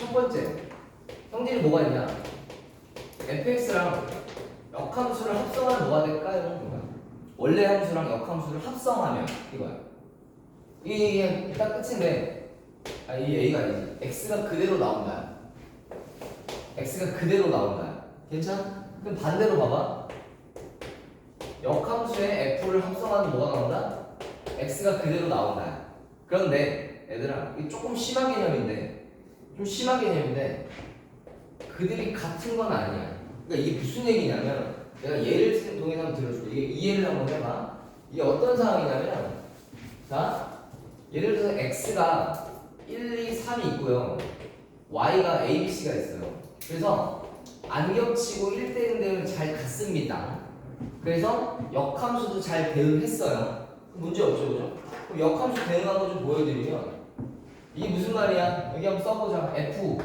첫 번째 성질이 뭐가 있냐? fx랑 역함수를 합성하면 뭐가 될까요? 이거야. 원래 함수랑 역함수를 합성하면 이거야. 이게 딱 끝인데, 이 a가 아니지. x가 그대로 나온다. x가 그대로 나온다. 괜찮아? 그럼 반대로 봐봐. 역함수에 f를 합성하면 뭐가 나온다? x가 그대로 나온다. 그런데 얘들아, 이게 조금 심한 개념인데, 좀 심한 개념인데 그들이 같은 건 아니야. 그러니까 이게 무슨 얘기냐면, 내가 예를 동해서 한번 들어줄게. 이게 이해를 한번 해봐. 이게 어떤 상황이냐면, 자, 예를 들어서 x가 1, 2, 3이 있고요, y가 a, b, c가 있어요. 그래서 안 겹치고 1대1 잘 같습니다. 그래서 역함수도 잘 대응했어요. 문제 없죠, 그죠? 그럼 역함수 대응한 거 좀 보여드리면, 이게 무슨 말이야? 여기 한번 써보자. f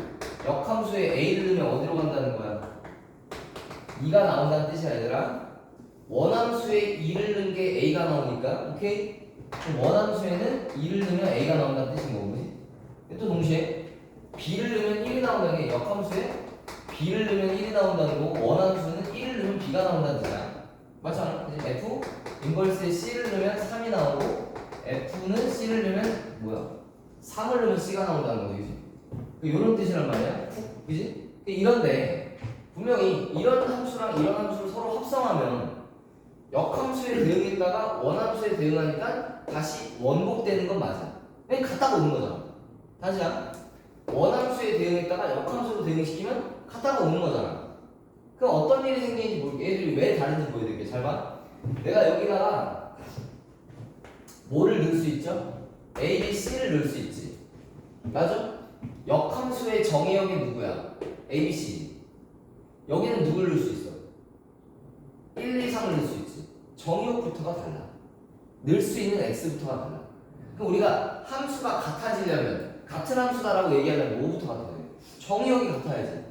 역함수에 a를 넣으면 어디로 간다는 거야? 2가 나온다는 뜻이야, 얘들아. 원함수에 2를 넣은 게 a가 나오니까, 오케이? 그럼 원함수에는 2를 넣으면 a가 나온다는 뜻인 거고, 그지? 또 동시에 b를 넣으면 1이 나온다는 게, 역함수에 b를 넣으면 1이 나온다는 거고, 원함수는 1을 넣으면 b가 나온다는 뜻이야. 맞지 않아? f 인버스에 c를 넣으면 3이 나오고, f는 c를 넣으면 뭐야? 3을 넣으면 c가 나온다는 거지, 그지? 이런 뜻이란 말이야, 그지? 이런데 분명히 이런 함수랑 이런 함수를 서로 합성하면 역함수에 대응했다가 원함수에 대응하니까 다시 원복되는 건 맞아. 그냥 갖다가 오는 거잖아. 다시야. 원함수에 대응했다가 역함수로 대응시키면 갖다가 오는 거잖아. 그럼 어떤 일이 생기는지 모르게, 얘들이 왜 다른지 보여드릴게. 잘 봐. 내가 여기다가 뭐를 넣을 수 있죠? A, B, C를 넣을 수 있지. 맞아? 역함수의 정의역이 누구야? A, B, C. 여기는 누굴 넣을 수 있어? 1, 2, 3을 넣을 수 있지. 정의역부터가 달라. 넣을 수 있는 x부터가 달라. 그럼 우리가 함수가 같아지려면, 같은 함수다라고 얘기하려면 뭐부터 같아야 돼? 정의역이 같아야지.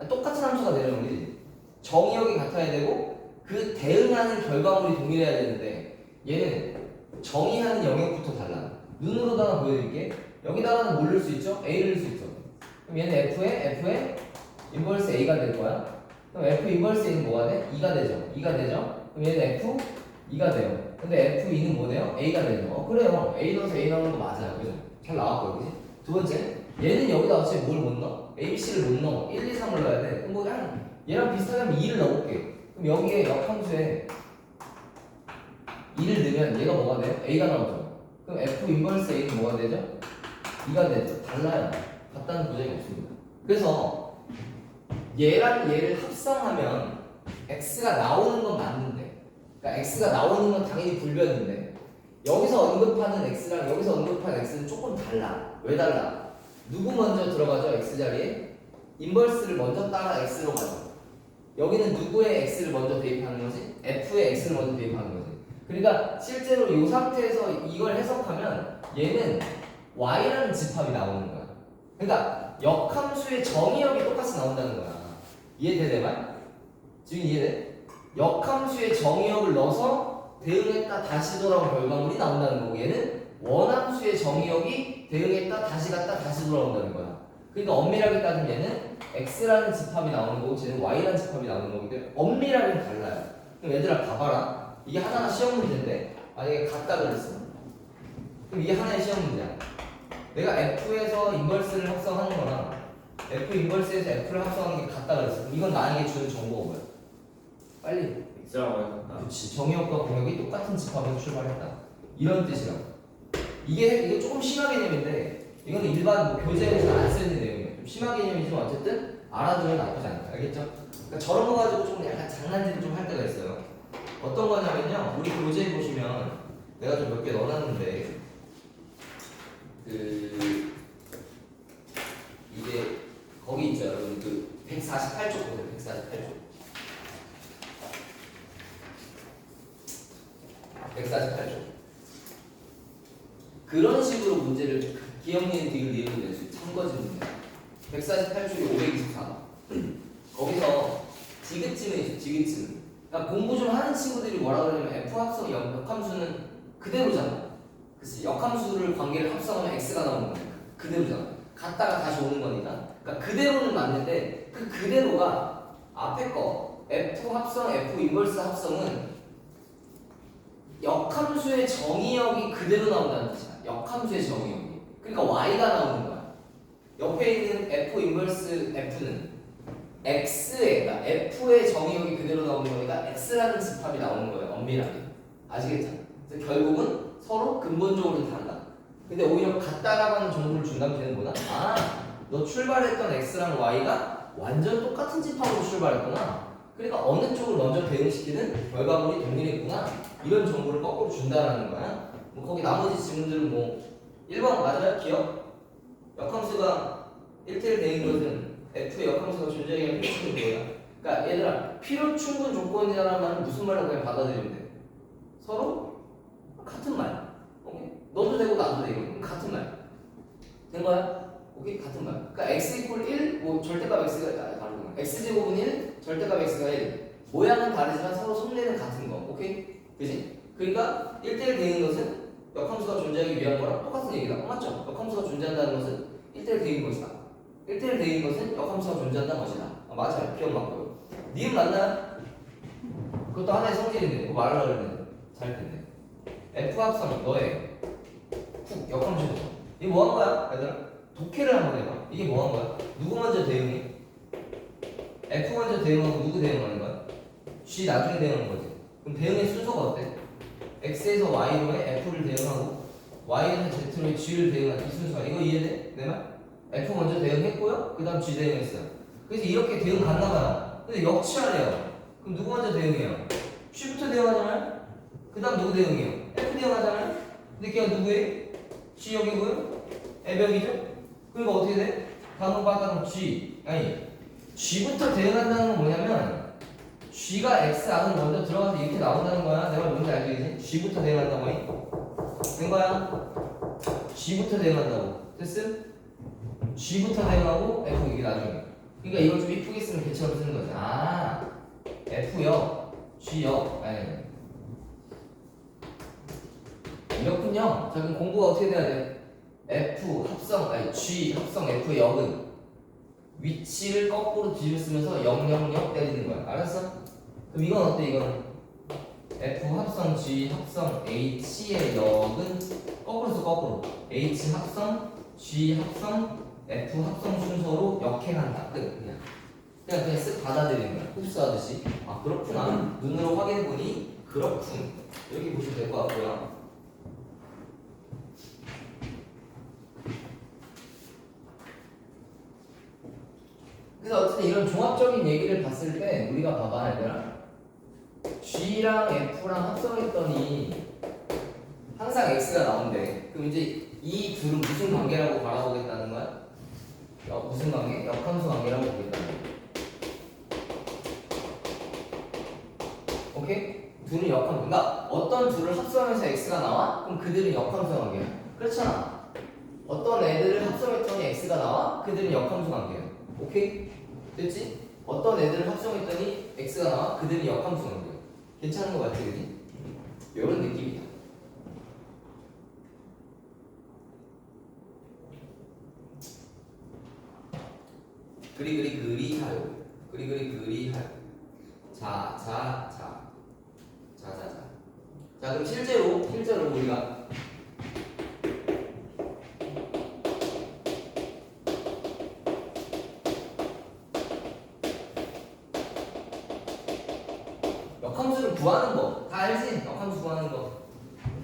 똑같은 함수가 되려면 그지? 정의역이 같아야 되고, 그 대응하는 결과물이 동일해야 되는데, 얘는 정의하는 영역부터 달라. 눈으로다가 보여드릴게. 여기다가는 뭘 넣을 수 있죠? a를 넣을 수 있죠. 그럼 얘는 f에 인버스 a가 될 거야. 그럼 f 인버스 a는 뭐가 돼? 2가 되죠. 2가 되죠. 그럼 얘는 f 2가 돼요. 근데 f2는 뭐네요? a가 되죠. 그래요. a 넣어서 a 나오는 거 맞아요. 그죠? 잘 나왔고요. 그지? 두 번째, 얘는 여기다 어차피 뭘 못 넣어? a, b, c를 못 넣어. 1, 2, 3을 넣어야 돼. 그럼 뭐 얘랑 비슷하게 하면 2를 넣어볼게. 그럼 여기에 역함수에 2를 넣으면 얘가 뭐가 돼요? a가 나오죠. 그럼 f 인버스 a는 뭐가 되죠? 2가 되죠. 달라요. 같다는 보장이 없습니다. 그래서 얘랑 얘를 합성하면 x가 나오는 건 맞는데, 그러니까 x가 나오는 건 당연히 불변인데, 여기서 언급하는 x랑 여기서 언급하는 x는 조금 달라. 왜 달라? 누구 먼저 들어가죠? x자리에? 인버스를 먼저 따라 x로 가죠. 여기는 누구의 x를 먼저 대입하는 거지? f의 x를 먼저 대입하는 거지. 그러니까 실제로 이 상태에서 이걸 해석하면 얘는 y라는 집합이 나오는 거야. 그러니까 역함수의 정의역이 똑같이 나온다는 거야. 이해돼, 내 말? 지금 이해돼? 역함수의 정의역을 넣어서 대응했다 다시 돌아온 결과물이 나온다는 거고, 얘는 원함수의 정의역이 대응했다 다시 갔다 다시 돌아온다는 거야. 그러니까 엄밀하게 따지면 얘는 x라는 집합이 나오는 거고, 쟤는 y라는 집합이 나오는 거기 때문에 엄밀하게는 달라요. 그럼 얘들아 봐봐라. 이게 하나가 시험 문제인데 만약에 같다 그랬어. 그럼 이게 하나의 시험 문제야. 내가 f에서 인버스를 합성하는 거랑 f 인버스에서 f를 합성하는 게 같다 그랬어. 이건 나에게 주는 정보가 뭐야? 빨리. x랑 y가 같다. 그렇지. 정의역과 공역이 똑같은 집합에서 출발했다. 이런 뜻이라고. 이게 조금 심한 개념인데, 이건 일반 뭐 교재에서 안 쓰는 내용이에요. 좀 심한 개념이지만 어쨌든 알아두면 나쁘지 않다. 알겠죠? 그러니까 저런 거 가지고 좀 약간 장난질을 좀 할 때가 있어요. 어떤 거냐면요, 우리 교재에 보시면 내가 좀 몇 개 넣어놨는데, 이게 거기 있죠, 여러분. 148쪽 보세요. 148쪽. 148쪽. 그런 식으로 문제를 기억니은 뒤를 리을로 낼 수 있는 참거지 문제. 148쪽에 524. 거기서 지그치는 있죠, 지그치는. 그러니까 공부 좀 하는 친구들이 뭐라 그러냐면 f 합성 역함수는 그대로잖아. 그치? 역함수를 관계를 합성하면 x가 나오는 거니까 그대로잖아. 갔다가 다시 오는 거니까 그러니까 그대로는 맞는데 그 그대로가 앞에 거 F 합성, F 인버스 합성은 역함수의 정의역이 그대로 나온다는 뜻이야. 역함수의 정의역이. 그러니까 Y가 나오는 거야. 옆에 있는 F 인버스 F는 X에, 그러니까 F의 정의역이 그대로 나오는 거니까 X라는 집합이 나오는 거예요. 엄밀하게. 아시겠죠? 그래서 결국은 서로 근본적으로 다르다. 근데 오히려 같다라고 하는 정보를 준다면 되는 거다. 아, 너 출발했던 X랑 Y가 완전 똑같은 집합으로 출발했구나. 그러니까 어느 쪽을 먼저 대응시키든 결과물이 동일했구나. 이런 정보를 거꾸로 준다라는 거야. 뭐 거기 나머지 질문들은 뭐 1번 맞아요? 기억? 역함수가 1대1 대인 것은 F의 역함수가 존재하기가 필요한 거야. 그러니까 얘들아, 필요 충분 조건이라는 말은 무슨 말이라고 그냥 받아들이면 돼. 서로 같은 말. 오케이? 너도 되고 나도 되고 같은 말. 된 거야? 오케이? 같은 말. 그러니까 x 이퀄 1, 뭐 절대값 x가 다르구나. x제곱은 1, 절대값 x가 1. 모양은 다르지만 서로 속내는 같은 거. 오케이? 그지? 그러니까 1대1 대인 것은 역함수가 존재하기 위한 거랑 똑같은 얘기다. 맞죠? 역함수가 존재한다는 것은 1대1 대인 것이다. 1대1 대인 것은 역함수가 존재한다는 것이다. 아, 맞아요. 기억 맞고요. 니은 맞나요? 그것도 하나의 성질인데 그거 말하려고 했는데 잘 됐네. F 합성 너의 푹 역함수. 이게 뭐 한 거야? 얘들아? 독해를 한번 해봐. 이게 뭐 한 거야? 누구 먼저 대응해? F 먼저 대응하고 누구 대응하는 거야? G 나중에 대응하는 거지. 그럼 대응의 순서가 어때? X에서 Y로 해 F를 대응하고 Y에서 Z로 해 G를 대응하는 이 순서야. 이거 이해돼? 내 말? F 먼저 대응했고요. 그 다음 G 대응했어요. 그래서 이렇게 대응 갔나 봐요. 근데 역치하래요. 그럼 누구 먼저 대응해요? G부터 대응하잖아요? 그 다음 누구 대응해요? F 대응하잖아요? 근데 걔가 누구예요? G역이고요? F역이죠? 그러니까 어떻게 돼? 다음 바닥은 G 아니 G부터 대응한다는 건 뭐냐면 G가 X 안으로 먼저 들어가서 이렇게 나온다는 거야. 내가 뭔지 알지? G부터 대응한다고 된 거야? G부터 대응한다고 됐음? G부터 대응하고 F 이게 나중에. 그러니까 이걸 좀 이쁘게 쓰면 개처럼 쓰는 거지. 아 F역, G역 아니 이렇군요. 자 그럼 공부가 어떻게 돼야 돼? F 합성 아니 G 합성 F 역은 위치를 거꾸로 뒤로 쓰면서 000 때리는 거야. 알았어? 그럼 이건 어때? 이거는 F 합성 G 합성 H의 역은 거꾸로 써 거꾸로 H 합성 G 합성 F 합성 순서로 역행한다. 끝. 그냥 쓱 받아들이는 거야. 흡수하듯이. 아 그렇구나. 눈으로 확인해 보니 그렇군. 이렇게 보시면 될 것 같고요. 그래서 어쨌든 이런 종합적인 얘기를 봤을 때 우리가 봐봐 얘들아 G랑 F랑 합성했더니 항상 X가 나온대. 그럼 이제 이 둘은 무슨 관계라고 바라보겠다는 거야? 무슨 관계? 역함수 관계라고 보겠다는 거야. 오케이? 둘은 역함수. 그러니까 어떤 둘을 합성해서 X가 나와? 그럼 그들은 역함수 관계야. 그렇잖아. 어떤 애들을 합성했더니 X가 나와? 그들은 역함수 관계야. 오케이? 됐지? 어떤 애들을 합성했더니 X가 나와? 그들은 역함수 관계야. 괜찮은 거 맞지? 그지? 이런 느낌이다. 그리하여. 그리하여. 자. 자 그럼 실제로 우리가 역함수를 구하는 거 다 알지? 역함수 구하는 거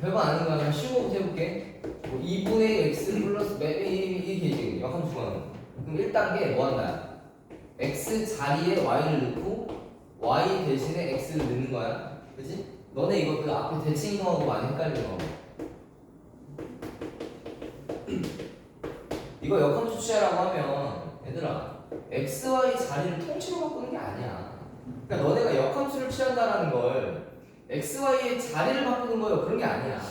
별거 아닌 거야. 그냥 쉬운 거부터 해볼게. 뭐 2분의 x 플러스 이렇게 역함수 구하는 거. 그럼 1단계 뭐 한다? x 자리에 y를 넣고 y 대신에 x를 넣는 거야. 그치? 너네 이거 그 앞에 대칭형하고 많이 헷갈려. 이거 역함수 취하라고 하면 얘들아 x, y 자리를 통째로 바꾸는 게 아니야. 그러니까 너네가 역함수를 취한다라는 걸 x, y의 자리를 바꾸는 거예요. 그런 게 아니야.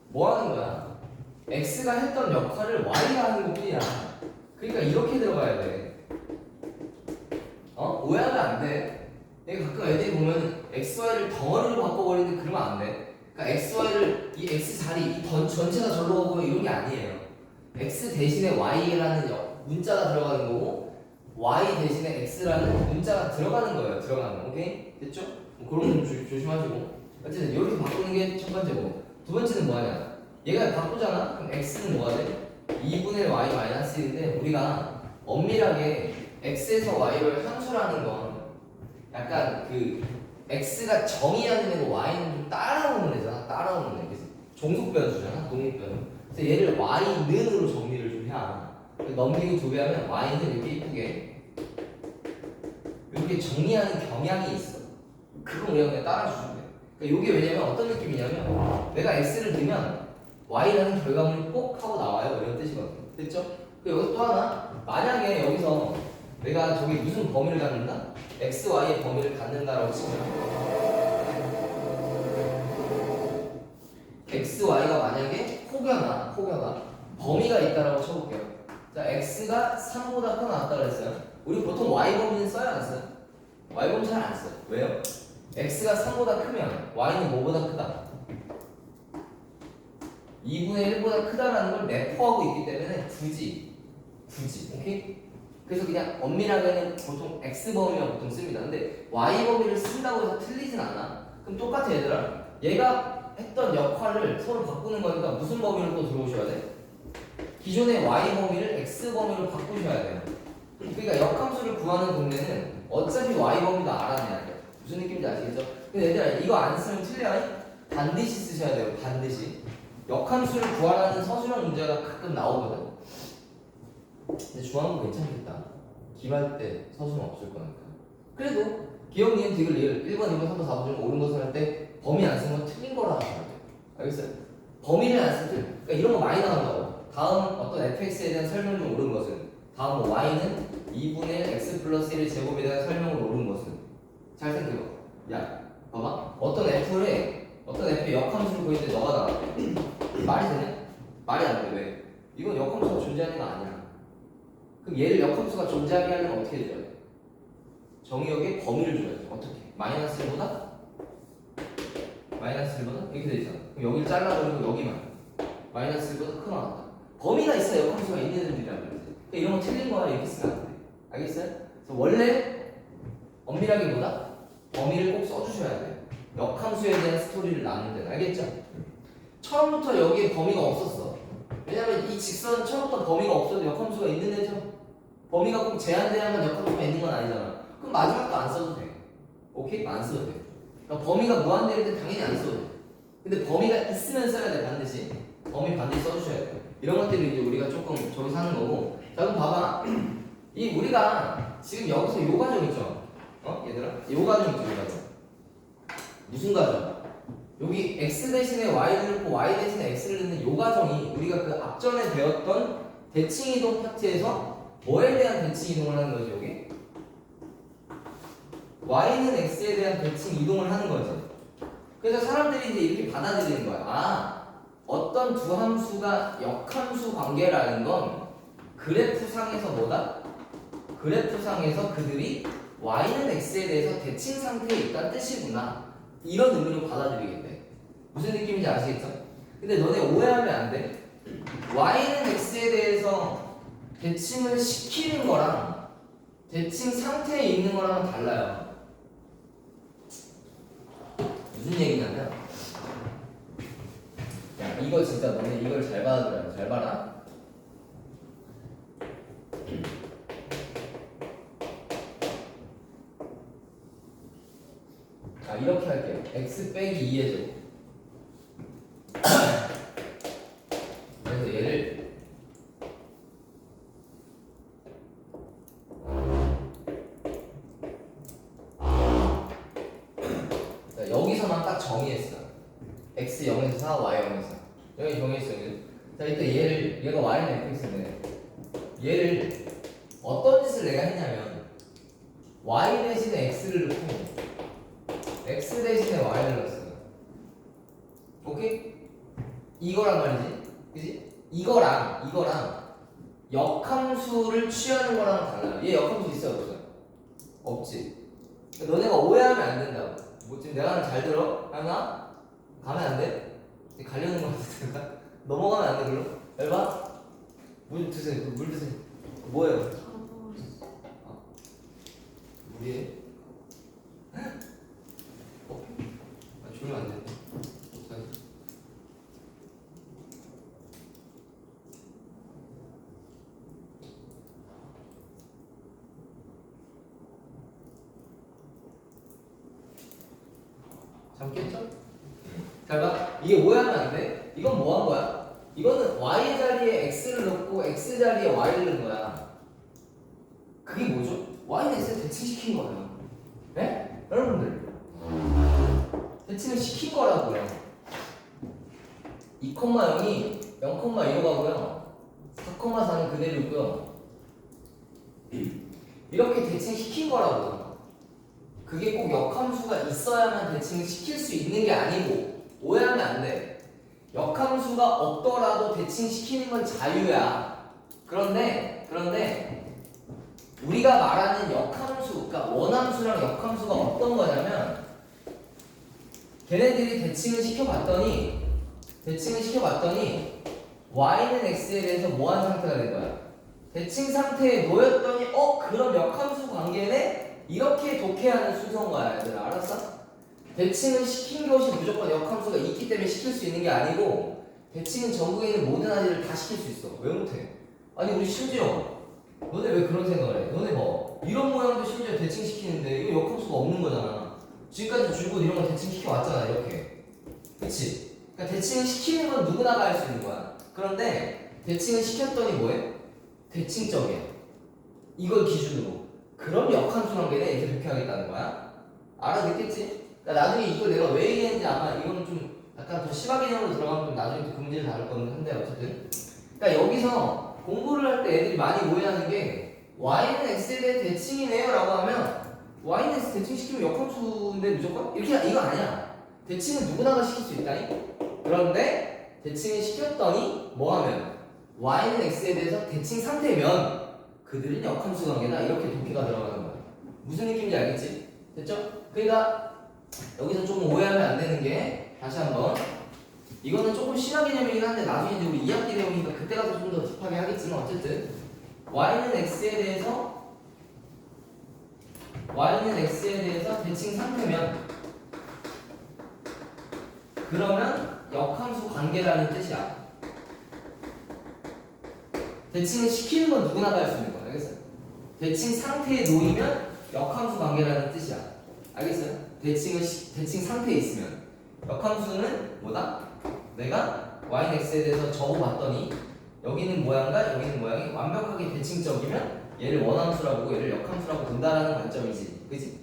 뭐 하는 거야? x가 했던 역할을 y가 하는 것뿐이야. 그러니까 이렇게 들어가야 돼. 오해하면 안 돼. 내가 가끔 애들이 보면 x, y를 덩어리로 바꿔버리는데 그러면 안 돼. 그러니까 x, y를 이 x 자리 이 전체가 절로 가고 이런 게 아니에요. x 대신에 y라는 문자가 들어가는 거고 y 대신에 x라는 문자가 들어가는 거예요. 들어가는 거. 오케이? 됐죠? 뭐 그런 거 조심하시고. 어쨌든 이렇게 바꾸는 게 첫 번째고, 두 번째는 뭐하냐? 얘가 바꾸잖아? 그럼 x는 뭐가 돼? 2분의 y 마이너스 1인데 우리가 엄밀하게 x에서 y를 함수라는 건 약간 그 x가 정의하는 애고 y는 좀 따라오는 애잖아. 따라오는 애. 그래서 종속 변수잖아. 독립변수. 그래서 얘를 y는으로 정리를 좀 해야. 넘기고 2배 하면 y는 이렇게 이쁘게 이렇게 정리하는 경향이 있어. 그거 우리가 그냥 따라주면 돼. 그러니까 이게 왜냐면 어떤 느낌이냐면 내가 x를 넣으면 y라는 결과물이 꼭 하고 나와요. 이런 뜻이거든. 됐죠? 그리고 여기서 또 하나, 만약에 여기서 내가 저기 무슨 범위를 갖는다? x, y의 범위를 갖는다라고 치면 x, y가 만약에 혹여나 범위가 있다라고 쳐볼게요. 자, x가 3보다 크거나 같다 그랬어요. 우리 보통 y 범위는 써요, 안 써요? y 범위 잘 안 써요. 왜요? x가 3보다 크면 y는 뭐보다 크다? 2분의 1보다 크다라는 걸 내포하고 있기 때문에 굳이 오케이? 그래서 그냥 엄밀하게는 보통 x 범위만 보통 씁니다. 근데 y 범위를 쓴다고 해서 틀리진 않아. 그럼 똑같아 얘들아. 얘가 했던 역할을 서로 바꾸는 거니까 무슨 범위로 또 들어오셔야 돼? 기존의 y 범위를 x 범위로 바꾸셔야 돼요. 그러니까 역함수를 구하는 동네는 어차피 y 범위도 알아내야 돼. 무슨 느낌인지 아시겠죠? 근데 얘들아 이거 안 쓰면 틀려요. 반드시 쓰셔야 돼요. 반드시. 역함수를 구하라는 서술형 문제가 가끔 나오거든. 근데 중앙은 괜찮겠다. 기말 때 서술은 없을 거니까. 그래도 기억, 니은, 디귿, 리을 1번, 2번, 3번, 4번 중 옳은 것을 할 때 범위 안 쓰면 틀린 거라 하셔야 돼요. 알겠어요? 범위를 안 쓰면 그러니까 이런 거 많이 나온다고. 다음 어떤 fx에 대한 설명 중 옳은 것은 다음 뭐 y는 2분의 x 플러스 1의 제곱에 대한 설명을 옳은 것은 잘 생각해봐. 야 봐봐. 어떤 f의 역함수를 구했는데 너가 나왔대. 말이 되냐? 말이 안 돼. 왜? 이건 역함수가 존재하는 거 아니야. 그럼 얘를 역함수가 존재하게 하려면 어떻게 해줘야 돼? 정의역의 범위를 줘야지. 어떻게? 마이너스 1보다 이렇게 되잖아. 그럼 여기를 잘라버리고 여기만 마이너스 1보다 크거나 같다. 범위가 있어야 역함수가 있는 애들이라고 그러지. 그러니까 이런 거 틀린 거야. 이렇게 쓰면 안 돼. 알겠어요? 그래서 원래 엄밀하게 보다 범위를 꼭 써주셔야 돼요. 역함수에 대한 스토리를 나누는 데는. 알겠죠? 처음부터 여기에 범위가 없었어. 왜냐면 이 직선은 처음부터 범위가 없어도 역함수가 있는 애죠. 범위가 꼭 제한돼야만 역함수가 있는 건 아니잖아. 그럼 마지막도 안 써도 돼. 오케이? 안 써도 돼. 그러니까 범위가 무한대인데 당연히 안 써도 돼. 근데 범위가 있으면 써야 돼. 반드시. 범위 반드시 써주셔야 돼. 이런 것들을 이제 우리가 조금 저기서 하는 거고. 자 그럼 봐봐. 이 우리가 지금 여기서 요 과정 있죠? 얘들아? 요 과정 있죠? 요 과정. 무슨 과정? 여기 x 대신에 y를 넣고 y 대신에 x를 넣는 요 과정이 우리가 그 앞전에 배웠던 대칭 이동 파트에서 뭐에 대한 대칭 이동을 하는 거지 여기? y는 x에 대한 대칭 이동을 하는 거지. 그래서 사람들이 이제 이렇게 받아들이는 거야. 아, 어떤 두 함수가 역함수 관계라는 건 그래프상에서 뭐다? 그래프상에서 그들이 y는 x에 대해서 대칭 상태에 있다는 뜻이구나. 이런 의미로 받아들이겠대. 무슨 느낌인지 아시겠죠? 근데 너네 오해하면 안 돼. y는 x에 대해서 대칭을 시키는 거랑 대칭 상태에 있는 거랑은 달라요. 무슨 얘기냐면 야 이거 진짜 너네 이걸 잘 받아들여요. 잘 봐라. 자 이렇게 할게요. x 빼기 2의 제곱. 그래서 얘를 자, 여기서만 딱 정의했어. x 0에서 4, y 0에서 4. 여기 정의했어요. 자 이때 얘가 y는 fx인데 얘를 어떤 짓을 내가 했냐면 y 대신에 x를 넣고 x 대신에 y를 넣었어. 오케이? 이거란 말이지. 그지? 이거랑 역함수를 취하는 거랑 달라요. 얘 역함수 있어요, 없어요? 없지. 그러니까 너네가 오해하면 안 된다고. 뭐 지금 내가 하는 잘 들어? 하나? 가면 안 돼? 가려는 거 같으니까 넘어가면 안 돼, 별로? 잘 봐. 물 드세요. 물 드세요. 뭐예요? 위에. 줄면 안 돼. 잠겠죠? 잘 봐. 이게 오해하면 안 돼. 이건 뭐 한 거야? 이거는 y 자리에 x를 넣고 x 자리에 y를 넣은 거야. 그게 뭐죠? y는 x에 대칭시킨 거예요. 네? 여러분들 대칭을 시킨 거라고요. 2,0이 0,1로 가고요. 4,4는 그대로 있고요. 이렇게 대칭시킨 거라고요. 그게 꼭 역함수가 있어야만 대칭을 시킬 수 있는 게 아니고 오해하면 안 돼. 역함수가 없더라도 대칭시키는 건 자유야. 그런데 우리가 말하는 역함수, 그러니까 원함수랑 역함수가 어떤 거냐면 걔네들이 대칭을 시켜봤더니 y는 x에 대해서 뭐한 상태가 된 거야? 대칭 상태에 놓였더니 그럼 역함수 관계네? 이렇게 독해하는 순서인 거야 얘들아. 알았어? 대칭을 시킨 것이 무조건 역함수가 있기 때문에 시킬 수 있는 게 아니고 대칭은 전국에 있는 모든 아이들을 다 시킬 수 있어. 왜 못해? 아니 우리 심지어 너네 왜 그런 생각을 해? 너네 뭐 이런 모양도 심지어 대칭시키는데 이거 역함수가 없는 거잖아. 지금까지 줄곧 이런 거 대칭시켜 왔잖아 이렇게. 그치? 그러니까 대칭을 시키는 건 누구나가 할 수 있는 거야. 그런데 대칭을 시켰더니 뭐해? 대칭적이야. 이걸 기준으로. 그럼 역함수 관계는 이렇게 독해하겠다는 거야. 알아듣겠지? 그러니까 나중에 이거 내가 왜 얘기했는지 아마 이거는 좀 약간 더 심화 개념으로 들어가면 좀 나중에 그 문제를 다룰 건데 한데 어쨌든 그러니까 여기서 공부를 할 때 애들이 많이 오해하는 게 y는 x에 대해 대칭이네요 라고 하면 y는 x 대칭시키면 역함수인데 무조건? 이렇게 이거 아니야. 대칭은 누구나가 시킬 수 있다니? 그런데 대칭을 시켰더니 뭐하면 y는 x에 대해서 대칭 상태면 그들은 역함수 관계다 이렇게 독해가 들어가는 거야. 무슨 느낌인지 알겠지? 됐죠? 그러니까 여기서 조금 오해하면 안 되는 게 다시 한번 이거는 조금 심한 개념이긴 한데 나중에 이제 우리 2학기 내용이니까 그때 가서 좀 더 딥하게 하겠지만 어쨌든 y는 x에 대해서 대칭 상태면 그러면 역함수 관계라는 뜻이야. 대칭을 시키는 건 누구나 할 수 있는 거야. 알겠어요? 대칭 상태에 놓이면 역함수 관계라는 뜻이야. 알겠어요? 대칭 상태에 있으면 역함수는 뭐다? 내가 y는 x에 대해서 적어봤더니 여기는 모양과 여기는 모양이 완벽하게 대칭적이면 얘를 원함수라고 보고 얘를 역함수라고 본다라는 관점이지. 그치?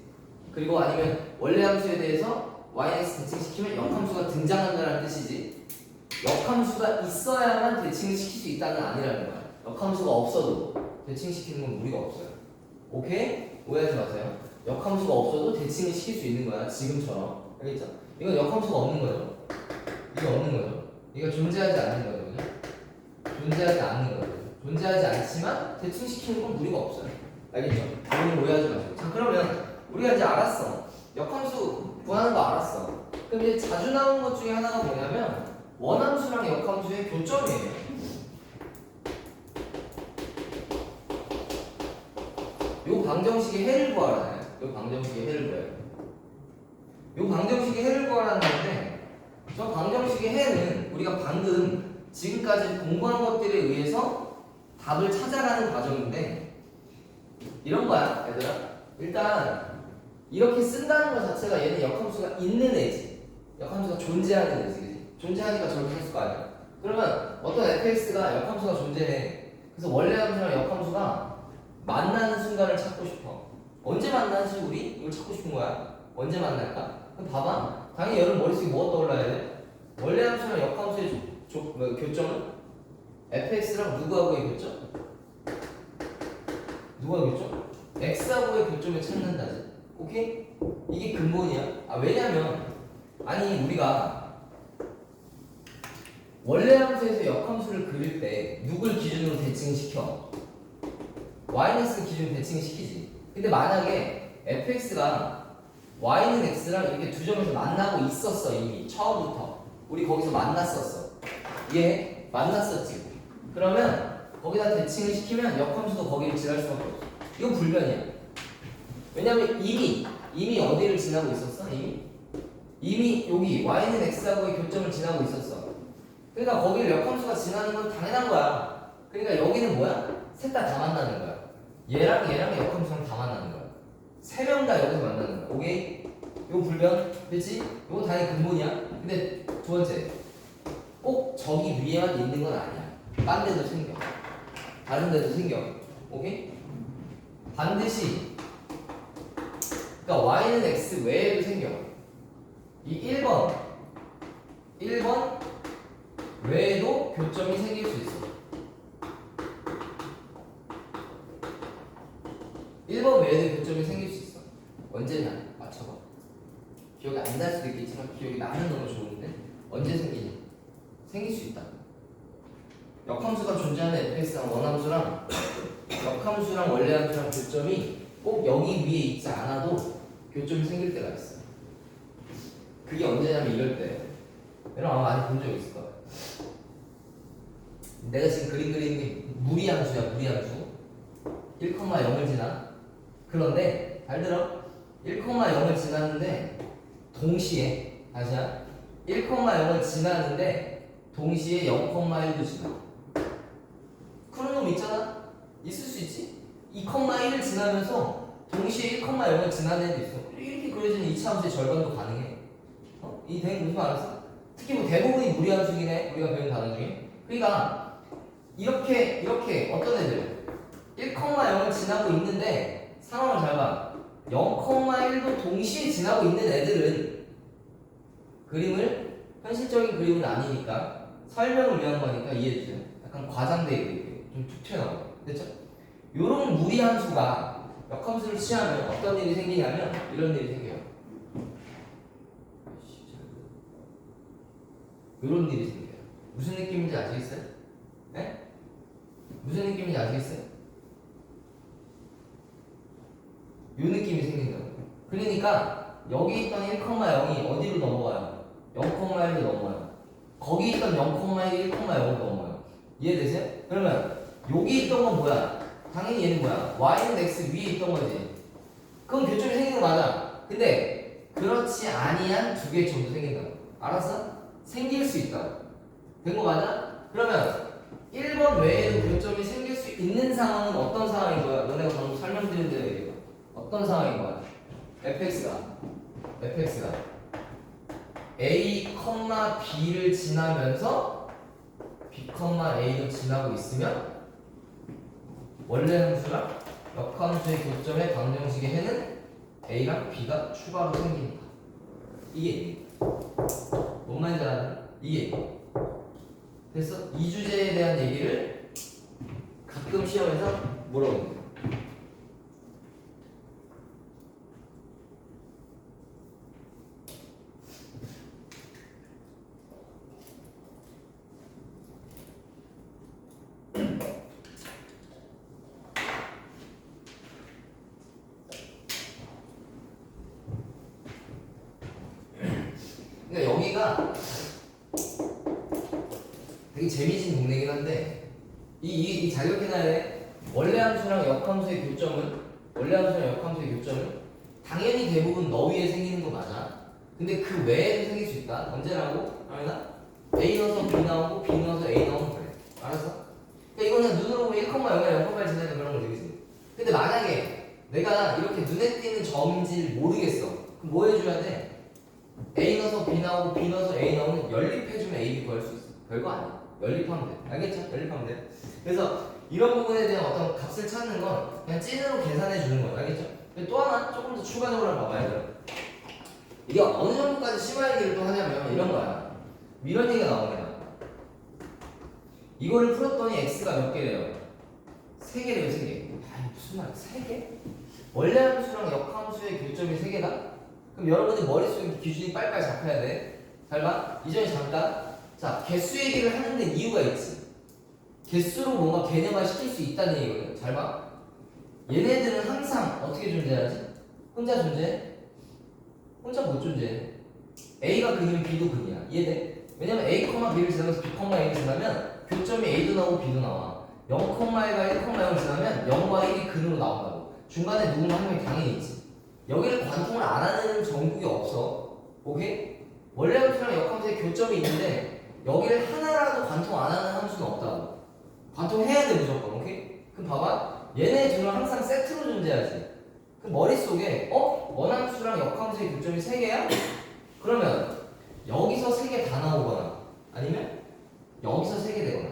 그리고 아니면 원래 함수에 대해서 y는 x 대칭시키면 역함수가 등장한다는 뜻이지. 역함수가 있어야만 대칭을 시킬 수 있다는 건 아니라는 거야. 역함수가 없어도 대칭시키는 건 무리가 없어요. 오케이? 오해하지 마세요. 역함수가 없어도 대칭을 시킬 수 있는 거야. 지금처럼. 알겠죠? 이건 역함수가 없는 거죠. 이게 없는 거죠. 이거 존재하지 않는 거죠. 그죠? 존재하지 않는 거죠. 존재하지 않지만 대칭시키는 건 무리가 없어요. 알겠죠? 오늘 오해하지 마세요. 자, 그러면 우리가 이제 알았어. 역함수 구하는 거 알았어. 그럼 이제 자주 나오는 것 중에 하나가 뭐냐면 원함수랑 역함수의 교점이에요. 요 방정식의 해를 구하라요. 요 방정식의 해를 구해요. 요 방정식의 해를 구하라는 건데 저 방정식의 해는 우리가 방금 지금까지 공부한 것들에 의해서 답을 찾아가는 과정인데 이런 거야 얘들아. 일단 이렇게 쓴다는 것 자체가 얘는 역함수가 있는 애지. 역함수가 존재하는 애지. 그치? 존재하니까 저렇게 했을 거 아니야. 그러면 어떤 fx가 역함수가 존재해. 그래서 원래 함수랑 역함수가 만나는 순간을 찾고 싶어. 언제 만나지 우리? 이걸 찾고 싶은 거야. 언제 만날까? 그럼 봐봐. 당연히 여러분 머릿속에 뭐가 떠올라야 돼? 원래 함수랑 역함수의 교점은? fx랑 누구하고의 교점? 누구하고의 교점? x하고의 교점을 찾는다지. 오케이? 이게 근본이야. 왜냐면 아니 우리가 원래 함수에서 역함수를 그릴 때 누굴 기준으로 대칭시켜? y는 기준으로 대칭시키지. 근데 만약에 fx가 y는 x랑 이렇게 두 점에서 만나고 있었어. 이미 처음부터 우리 거기서 만났었어. 얘 만났었지. 그러면 거기다 대칭을 시키면 역함수도 거기를 지날 수밖에 없어. 이건 불변이야. 왜냐면 이미 어디를 지나고 있었어? 이미 여기 y는 x하고의 교점을 지나고 있었어. 그러니까 거기를 역함수가 지나는 건 당연한 거야. 그러니까 여기는 뭐야? 셋 다 만나는 거야. 얘랑 역함수랑 다 만나는 거야. 세 명 다 여기서 만나는 거야. 오케이? 이거 불변, 그렇지? 이거 당연히 근본이야. 근데 두 번째, 꼭 저기 위에만 있는 건 아니야. 딴 데도 생겨. 다른 데도 생겨. 오케이? 반드시 그러니까 y는 x 외에도 생겨. 이 1번 외에도 교점이 생길 수 있어. 1번 외에도 교점이 생길 수 있어. 언제냐? 맞춰봐. 기억이 안 날 수도 있겠지만 기억이 나면 너무 좋은데 언제 생기냐? 생길 수 있다. 역함수가 존재하는 fx랑 원함수랑 역함수랑 원래함수랑 교점이 꼭 여기 위에 있지 않아도 교점이 생길 때가 있어. 그게 언제냐면 이럴 때. 여러분 아마 많이 본 적 있을 거야. 내가 지금 그림 그리는 게 무리함수야. 무리함수 1,0을 지나. 그런데 잘 들어. 1,0을 지났는데 동시에 다시야 1,0을 지나는데 동시에 0,1도 지나. 그런 놈 있잖아. 있을 수 있지. 2,1을 지나면서 동시에 1,0을 지나는 애도 있어. 이렇게 그려지는 2차 함수의 절반도 가능해. 이 대응 무슨 말 알았어? 특히 뭐 대부분이 무리함수긴 해. 우리가 배운 단어 중에. 그러니까 이렇게 어떤 애들 1,0을 지나고 있는데 상황을 잘 봐. 0,1도 동시에 지나고 있는 애들은 그림을 현실적인 그림은 아니니까 설명을 위한 거니까 이해해주세요. 약간 과장돼 이렇게 좀 툭 튀어나와. 됐죠? 요런 무리함수가 역함수를 취하면 어떤 일이 생기냐면 이런 일이 생겨요. 요런 일이 생겨요. 무슨 느낌인지 아시겠어요? 네? 무슨 느낌인지 아시겠어요? 요 느낌이 생긴다고. 그러니까 여기 있던 1,0이 어디로 넘어가요? 0,1로 넘어가요. 거기 있던 0,1이 1,0로 넘어가요. 이해되세요? 그러면 여기 있던 건 뭐야? 당연히 얘는 뭐야? y는 x 위에 있던 거지. 그건 교점이 생기는 거 맞아. 근데 그렇지 아니한 두 개의 점도 생긴다고. 알았어? 생길 수 있다고. 된 거 맞아? 그러면 1번 외에도 교점이 생길 수 있는 상황은 어떤 상황인 거야? 너네가 방금 설명드린 대로 얘기해봐. 어떤 상황인 거야? fx가 a, b를 지나면서 b, a도 지나고 있으면 원래 함수랑 역함수의 교점의 방정식의 해는 a랑 b가 추가로 생깁니다. 이게 뭔 말인지 알아? 이게 그래서 이 주제에 대한 얘기를 가끔 시험에서 물어봅니다. 그러니까 여기가 되게 재미진 동네긴 한데 이 자격해놔야 원래 함수랑 역함수의 교점은 당연히 대부분 너 위에 생기는 거 맞아. 근데 그 외에도 생길 수 있다. 언제라고? 알나? A 넣어서 B 나오고 B 넣어서 A 나오면 그래. 알았어? 그러니까 이거는 눈으로 보면 1,0에 0,8 지나니까 그런 걸 되겠지. 근데 만약에 내가 이렇게 눈에 띄는 점인지를 모르겠어. 그럼 뭐 해줘야 돼? A 넣어서 B 나오고 B 넣어서 A 나오면 연립해주면 A, B 구할 수 있어. 별거 아니야. 연립하면 돼. 알겠죠? 연립하면 돼. 그래서 이런 부분에 대한 어떤 값을 찾는 건 그냥 찐으로 계산해 주는 거예요. 알겠죠? 또 하나 조금 더 추가적으로 봐봐야 돼요. 이게 어느 정도까지 심화 얘기를 또 하냐면 이런 거야. 이런 얘기가 나옵니다. 이거를 풀었더니 x가 몇 개래요? 3개래요, 3개. 아니 무슨 말이야? 3개? 원래 함수랑 역함수의 교점이 3개다? 그럼 여러분들 머릿속에 기준이 빨리빨리 잡혀야 돼. 잘 봐. 이전에 잠깐. 자, 개수 얘기를 하는 데 이유가 있지. 개수로 뭔가 개념화 시킬 수 있다는 얘기거든. 잘 봐. 얘네들은 항상 어떻게 존재하지? 혼자 존재해? 혼자 못 존재해. A가 근이면 B도 근이야. 이해돼? 왜냐면 A, B를 지나면서 B, A를 지나면 교점이 A도 나오고 B도 나와. 0,1과 1,0을 지나면 0과 1이 근으로 나온다고. 중간에 누군가 한 명이 당연히 있지. 여기를 관통을 안 하는 정국이 없어. 오케이? 원래 함수랑 역함수의 교점이 있는데 여기를 하나라도 관통 안 하는 함수는 없다고. 관통해야 돼 무조건. 오케이? 그럼 봐봐. 얘네 둘은 항상 세트로 존재하지. 그 머릿속에 원함수랑 역함수의 교점이 3개야? 그러면 여기서 3개 다 나오거나 아니면 여기서 3개 되거나.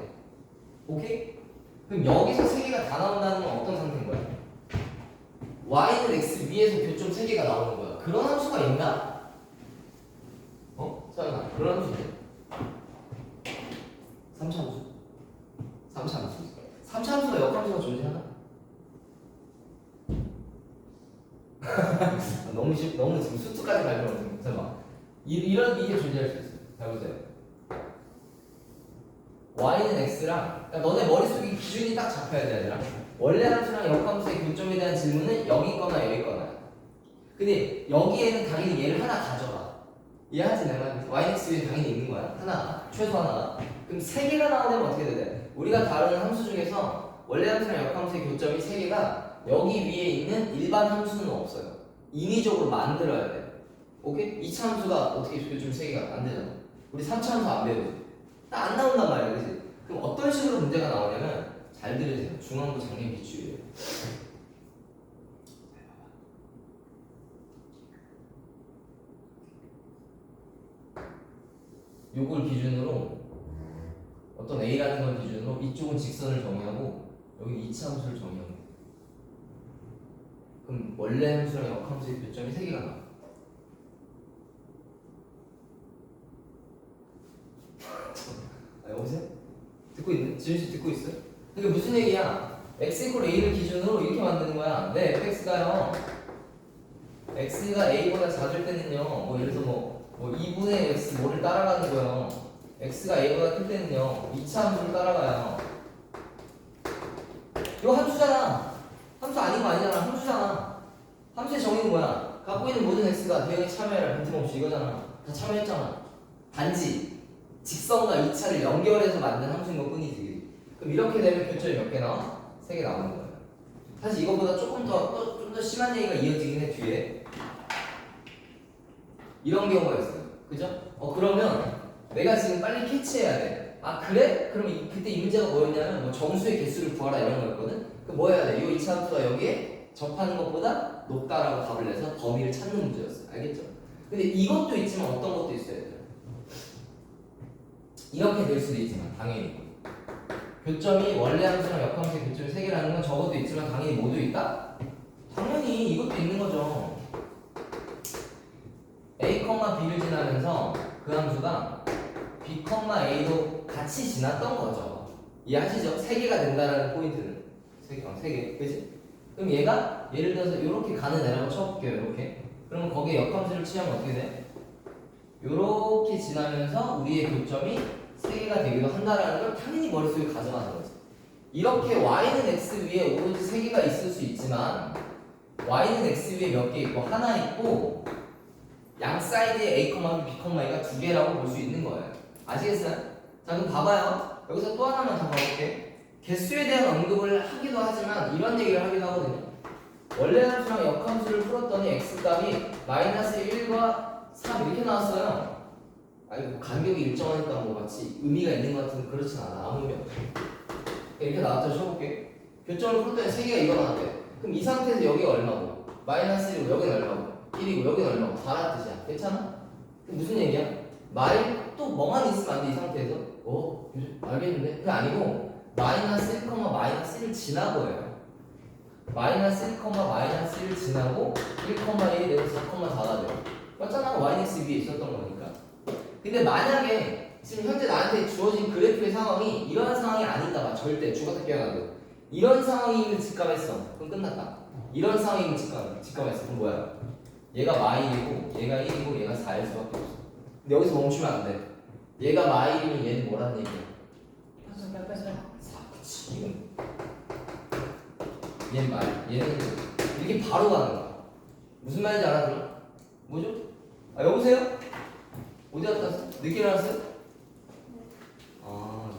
오케이? 그럼 여기서 3개가 다 나온다는 건 어떤 상태인 거야? y는 x 위에서 교점 3개가 나오는 거야. 그런 함수가 있나? 설마 그런 함수 있네. 3차함수. 3차함수가 역함수가 존재하나? 너무 지금 수트까지 갈면 어떡해. 설마 이런 이게 존재할 수 있어. 잘 보세요. y는 x랑 그러니까 너네 머릿속에 기준이 딱 잡혀야 돼 얘들아. 원래 함수랑 역함수의 교점에 대한 질문은 여기 있거나 여기 있거나. 근데 여기에는 당연히 얘를 하나 가져가. 이해하지 내가? y는 x 위에 당연히 있는 거야. 하나 최소 하나. 그럼 3개가 나오려면 어떻게 돼? 우리가 다루는 함수 중에서 원래 함수랑 역함수의 교점이 3개가 여기 위에 있는 일반 함수는 없어요. 인위적으로 만들어야 돼. 오케이? 2차 함수가 어떻게 교점 3개가 안 되잖아. 우리 3차 함수 안 배우지. 딱 안 나온단 말이야, 그치? 그럼 어떤 식으로 문제가 나오냐면 잘 들으세요. 중앙부 장면 비추예요. 요걸 기준으로 어떤 A라는 걸 기준으로 이쪽은 직선을 정의하고 여기 2차 함수를 정의하고 그럼 원래 함수랑 역함수의 교점이 3개가 나와. 여보세요? 듣고 있는? 지훈씨 듣고 있어요? 이게 무슨 얘기야? x 이퀄 a를 기준으로 이렇게 만드는 거야. 네, fx가요. x가 a보다 작을 때는요. 뭐 예를 들어서 뭐 2분의 x 뭐를 따라가는 거예요. x가 a보다 클 때는요. 2차 함수를 따라가요. 이거 함수잖아. 함수 아닌 거 아니잖아. 함수잖아. 함수의 정의는 뭐야? 갖고 있는 모든 x가 대응에 참여해라. 빈틈없이 이거잖아. 다 참여했잖아. 단지 직선과 2차를 연결해서 만든 함수인 것 뿐이지. 그럼 이렇게 되면 교점이 몇 개 나와? 3개 나오는 거예요. 사실 이거보다 좀 더 심한 얘기가 이어지긴 해 뒤에. 이런 경우가 있어요. 그죠? 그러면 내가 지금 빨리 캐치해야 돼. 아 그래? 그럼 그때 이 문제가 뭐였냐면 뭐 정수의 개수를 구하라 이런 거였거든? 그럼 뭐 해야 돼? 이 2차 함수가 여기에 접하는 것보다 높다라고 답을 내서 범위를 찾는 문제였어. 알겠죠? 근데 이것도 있지만 어떤 것도 있어야 돼. 이렇게 될 수도 있지만 당연히 교점이 원래 함수랑 역함수의 교점이 3개라는 건 적어도 있지만 당연히 모두 있다? 당연히 이것도 있는 거죠. a, b를 지나면서 그 함수가 b, a도 같이 지났던 거죠. 이해하시죠? 3개가 된다는 포인트는 3개 그치? 그럼 얘가 예를 들어서 이렇게 가는 애라고 쳐볼게요. 이렇게 그러면 거기에 역함수를 취하면 어떻게 돼? 이렇게 지나면서 우리의 교점이 3개가 되기도 한다라는 걸 당연히 머릿속에 가져가는 거지. 이렇게 y는 x 위에 오로지 3개가 있을 수 있지만 y는 x 위에 몇 개 있고 하나 있고 양 사이드에 a, b, a가 2개라고 볼 수 있는 거예요. 아시겠어요? 자 그럼 봐봐요. 여기서 또 하나만 더 가볼게. 개수에 대한 언급을 하기도 하지만 이런 얘기를 하기도 하거든요. 원래 함수랑 역함수를 풀었더니 x값이 마이너스 1과 3 이렇게 나왔어요. 아니 뭐 간격이 일정하니까 뭐 마치 의미가 있는 것 같은 그렇진 않아. 아무 의미 없어. 이렇게 나왔죠. 쳐볼게. 교점을 풀었더니 3개가 이거 나왔대. 그럼 이 상태에서 여기가 얼마고? 마이너스 1이고 여기는 얼마고? 1이고 여기는 얼마고? 4라는 뜻이야. 괜찮아? 무슨 얘기야? 말이 또 멍하니 있으면 안 돼. 이 상태에서 알겠는데? 그게 아니고 마이너스 1, 마이너스 1을 지나고예요. 마이너스 1, 마이너스 1을 지나고 1,1이 되고 4,4가 돼요. 맞잖아. yx 위에 있었던 거니까. 근데 만약에 지금 현재 나한테 주어진 그래프의 상황이 이런 상황이 아닌가 봐. 절대 주가택 기억나고 이런 상황이면 직감했어. 그럼 끝났다. 이런 상황이면 직감했어. 그럼 뭐야? 얘가 마일이고 얘가 1이고 얘가 4일 수밖에 없어. 근데 여기서 멈추면 안 돼. 얘가 마일이면 얘는 뭐라는 얘기야? 4. 그치. 얘는 마일. 얘는 이렇게 바로 가는 거야. 무슨 말인지 알아들어? 뭐죠? 아 여보세요? 어디 갔다 왔어? 늦게 일어났어요? 아,